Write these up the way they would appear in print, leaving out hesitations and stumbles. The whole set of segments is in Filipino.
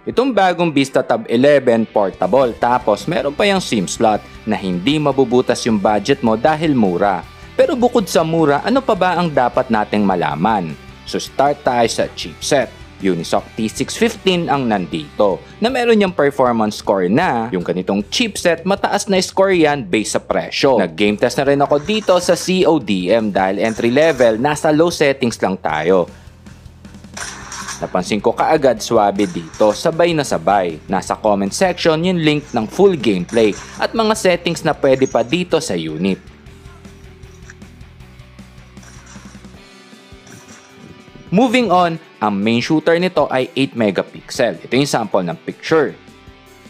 Itong bagong VistaTab 11 portable, tapos meron pa yung SIM slot na hindi mabubutas yung budget mo dahil mura. Pero bukod sa mura, ano pa ba ang dapat nating malaman? So start tayo sa chipset. Unisoc T615 ang nandito, na meron yung performance score na yung ganitong chipset, mataas na score yan based sa presyo. Nag-game test na rin ako dito sa CODM dahil entry level, nasa low settings lang tayo. Napansin ko kaagad swabe dito, sabay na sabay. Nasa comment section yung link ng full gameplay at mga settings na pwede pa dito sa unit. Moving on, ang main shooter nito ay 8 megapixel. Ito yung sample ng picture.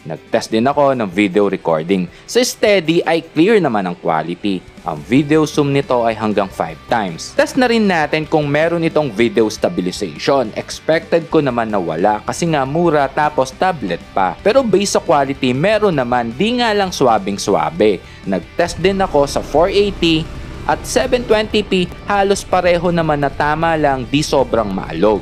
Nag-test din ako ng video recording. Sa steady ay clear naman ang quality. Ang video zoom nito ay hanggang 5 times. Test na rin natin kung meron itong video stabilization. Expected ko naman na wala kasi nga mura tapos tablet pa. Pero based sa quality meron naman, di nga lang swabing-swabe. Nag-test din ako sa 480 at 720p, halos pareho naman na tama lang, di sobrang maalog.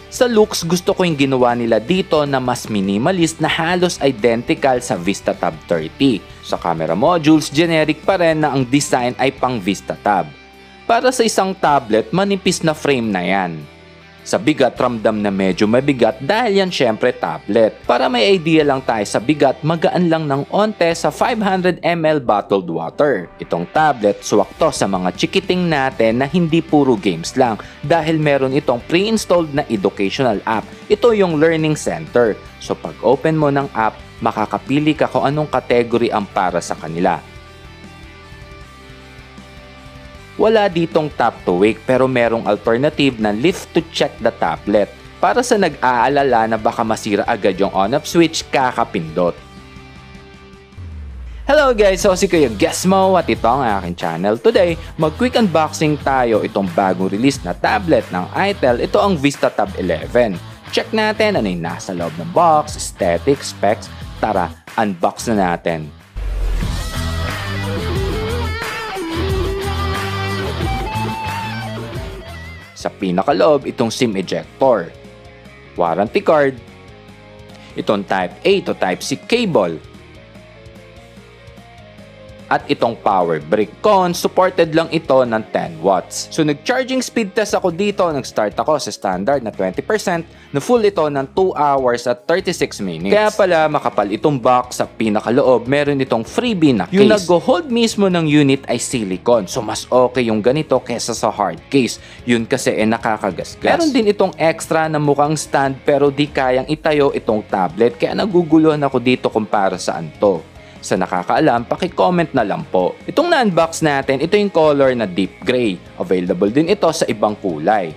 Sa looks, gusto ko yung ginawa nila dito na mas minimalist na halos identical sa VistaTab 30. Sa camera modules, generic pa rin na ang design ay pang VistaTab. Para sa isang tablet, manipis na frame na yan. Sa bigat, ramdam na medyo mabigat dahil yan syempre tablet. Para may idea lang tayo sa bigat, magaan lang ng onte sa 500 ml bottled water. Itong tablet, swak to sa mga chikiting natin na hindi puro games lang dahil meron itong pre-installed na educational app. Ito yung Learning Center. So pag open mo ng app, makakapili ka kung anong category ang para sa kanila. Wala ditong tap to wake pero merong alternative na lift to check the tablet para sa nag-aalala na baka masira agad yung on-off switch kakapindot. Hello guys! So si Kuya Gesmo at ito ang aking channel. Today, mag-quick unboxing tayo itong bagong release na tablet ng ITEL. Ito ang VistaTab 11. Check natin ano yung nasa loob ng box, aesthetic, specs. Tara, unbox na natin. Sa pinakaloob, itong SIM ejector, warranty card, itong Type A to Type C cable, at itong power brick. Supported lang ito ng 10 watts. So nag-charging speed test ako dito. Nag-start ako sa standard na 20%, na full ito ng 2 hours at 36 minutes. Kaya pala makapal itong box. Sa pinakaloob, meron itong freebie na case. Yung nag-hold mismo ng unit ay silicone. So mas okay yung ganito kesa sa hard case. Yun kasi nakakagasgas. Meron din itong extra na mukhang stand pero di kayang itayo itong tablet. Kaya naguguluhan ako dito kung para saan to. Sa nakakaalam, paki-comment na lang po. Itong na-unbox natin, ito yung color na deep gray. Available din ito sa ibang kulay.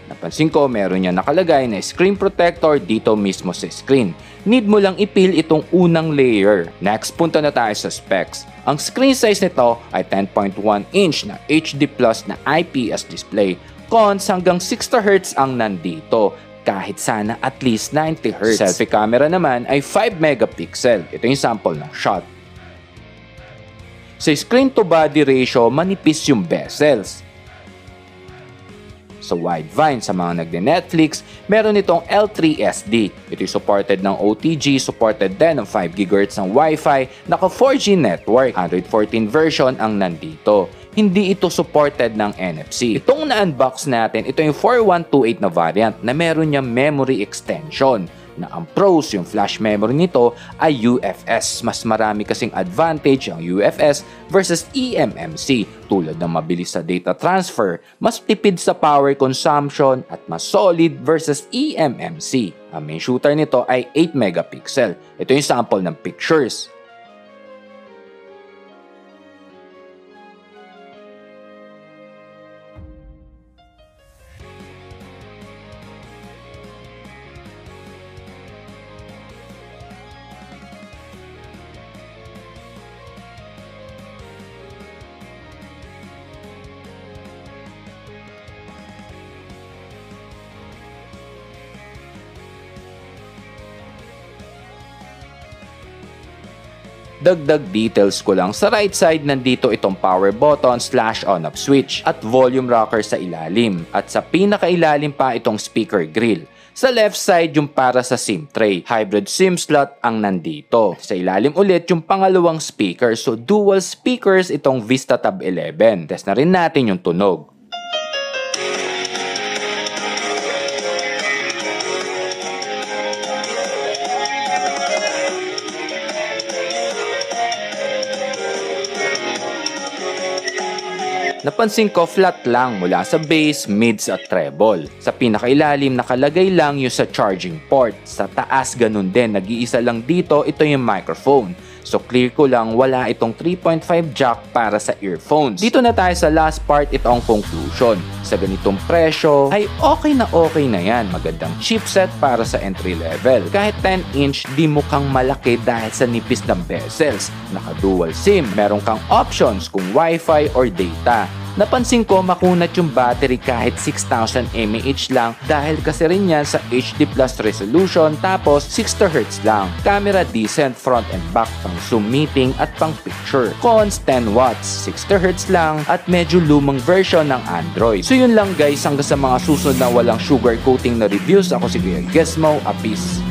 Napansin ko, meron niya nakalagay na screen protector dito mismo sa screen. Need mo lang ipil itong unang layer. Next, punta na tayo sa specs. Ang screen size nito ay 10.1 inch na HD Plus na IPS display. Cons, hanggang 60Hz ang nandito. Kahit sana at least 90Hz. Selfie camera naman ay 5 megapixel. Ito yung sample ng shot. Sa screen to body ratio, manipis yung bezels. Sa wide vine, sa mga nagde-Netflix, meron itong L3SD. Ito yung supported ng OTG, supported din ng 5 GHz ng Wi-Fi, naka 4G network, Android 14 version ang nandito. Hindi ito supported ng NFC. Itong na-unbox natin, ito yung 4128 na variant na meron niyang memory extension. Na ang pros, yung flash memory nito ay UFS. Mas marami kasing advantage ang UFS versus eMMC. Tulad ng mabilis sa data transfer, mas tipid sa power consumption at mas solid versus eMMC. Ang main shooter nito ay 8 megapixel. Ito yung sample ng pictures. Dagdag details ko lang, sa right side nandito itong power button / on-off switch at volume rocker sa ilalim. At sa pinakailalim pa itong speaker grill. Sa left side yung para sa SIM tray. Hybrid SIM slot ang nandito. Sa ilalim ulit yung pangalawang speaker. So dual speakers itong Vista Tab 11. Test na rin natin yung tunog. Napansin ko flat lang mula sa bass, mids at treble. Sa pinakailalim nakalagay lang yung sa charging port. Sa taas ganun din, nag-iisa lang dito, ito yung microphone. So clear ko lang wala itong 3.5 jack para sa earphones. Dito na tayo sa last part, ito ang conclusion. Sa ganitong presyo ay okay na yan. Magandang chipset para sa entry level. Kahit 10-inch di mukhang malaki dahil sa nipis ng bezels. Naka-dual SIM, meron kang options kung Wi-Fi or data. Napansin ko makunat yung battery kahit 6,000 mAh lang dahil kasi rin yan sa HD Plus resolution tapos 60Hz lang. Camera decent front and back pang Zoom meeting at pang picture. Cons 10 watts, 60Hz lang at medyo lumang version ng Android. So yun lang guys, hanggang sa mga susunod na walang sugar coating na reviews, ako si Kuya Gizmo, a peace.